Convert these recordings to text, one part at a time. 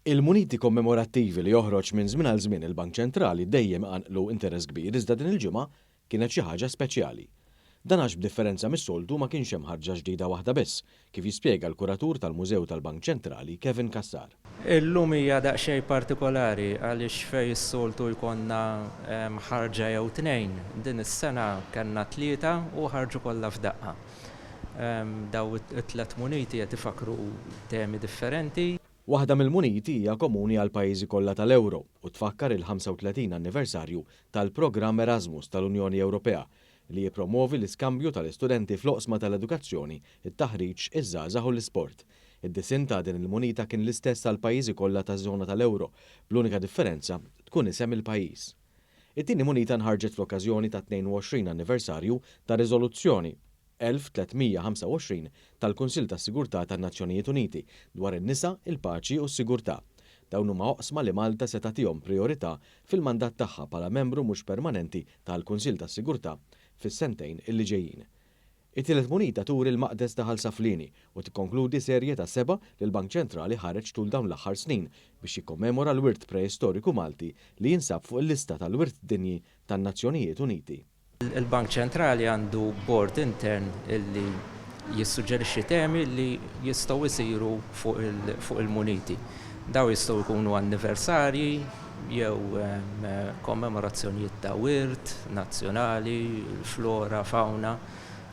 Il-muniti kommemorattivi li joħroġ minn żmien għal żmien il-Bank Ċentrali dejjem għanqlu interess kbir iżda din il-ġimgħa kienet xi ħaġa speċjali. Dan għax b'differenza mis-soltu ma kienx hemm ħarġa ġdida waħda biss, kif jispjega l-kuratur tal-Mużew tal-Bank Ċentrali Kevin Kassar. Illum hija daqsxejn partikolari għaliex fejn is-soltu jkollna ħarġa jew tnejn. Din is-sena kellna tlieta u ħarġu kollha f'daqqa. Daw it-tlet muniti qed ifakru temi differenti. Waħda mill-muniti hija komuni għal pajjiżi kollha tal-Ewro u tfakkar il-35 anniversarju tal-programm Erasmus tal-Unjoni Ewropea li jippromovi l-iskambju tal-istudenti fl-oqsma tal-edukazzjoni, it-taħriġ, iż-żgħażagħ u l-isport. Id-disin ta' din il-munita kien l-istess għal pajjiżi kollha taż-żona tal-Ewro, bl-unika differenza tkun isem il-pajjiż. It-tieni munita nħarġet fl-okkażjoni ta' 22 anniversarju ta' riżoluzzjoni 1325 tal-Kunsill tas-Sigurtà tan-Nazzjonijiet Uniti dwar in-nisa, il-paċi u s-sigurtà. Dawn huma oqsma li Malta se tagħtihom priorità fil-mandat tagħha bħala membru mhux permanenti tal-Kunsill tas-Sigurtà fis-sentejn illi ġejjin. It-tielet munita turi l-maqdes ta' Ħalsaflini u tikkonkludi serje ta' 7 li l-Bank Ċentrali ħareġ tul dawn l-aħħar snin biex jikkommemora l-wirt preistoriku Malti li jinsab fuq il-lista tal-wirt dinji tan-Nazzjonijiet Uniti. Il-Bank Ċentrali għandu board intern illi jissuġġerixxi temi li jistgħu jsiru fuq il-muniti. Daw jistgħu jkunu anniversarji jew kommemorazzjonijiet ta' wirt nazzjonali, flora, fauna.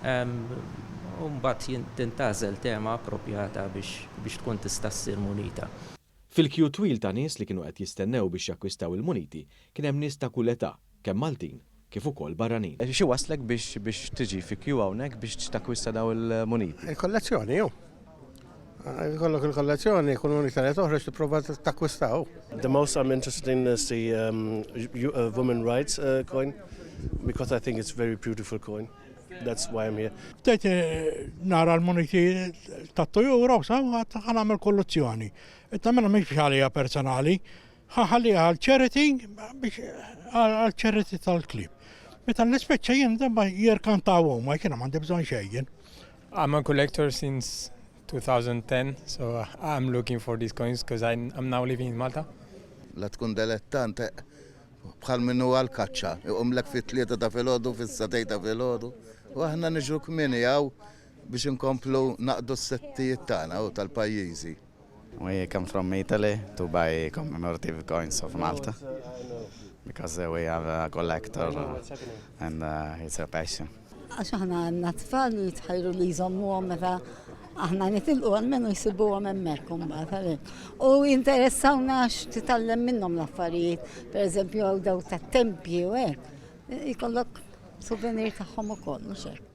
U mbagħad tintażel tema appropjata biex tkun tista' ssir munita. Fil-kju twil ta' nies li kienu qed jistennew biex jakkwistaw il-muniti kien hemm nies ta' kull età, kemm Maltin kif ukoll barranin. Xi waslek biex tiġi fi kju hawnhekk biex takkwista daw il-muniti? Il-kollezzjoni jew. Kollok il-kollezzjoni, kun unika li toħroġ tipprova takkwistaw. The most I'm interested in is the women rights coin because I think it's a very beautiful coin. That's why I'm here. Bdejt nara l-muniti tat-tujura u ħan għamil kollezzjoni. Tamela mhix ħalija personali, ħalija għal-charity għal-charity tal-klib. Meta l-ispeċċa jien dabba jirkantaw ma kiena m'għandi bżonn xejn. I'm a collector since 2010, so I'm looking for these coins because I'm now living in Malta. La tkun dilettant bħal minnu għal-kaċċa, jqumlek fit-tlieta ta' filgħodu, fis-satej ta' filgħodu. U aħna niġu kmieni hawn biex inkomplu naqdu s-settijiet tagħna u tal-pajjiżi. We come from Italy to buy commemorative coins of Malta because we have a collector and it's a passion. Għax aħna għandna tfal li jitħajru li jżommuhom meta aħna nitilqu għalmenu jsibuhom hemmhekk imbagħad. U jinteressawna għax titgħallem minnhom l-affarijiet, pereżempju daw tat-tempji u hekk. Ikollok souvenir tagħhom ukoll mhux hekk.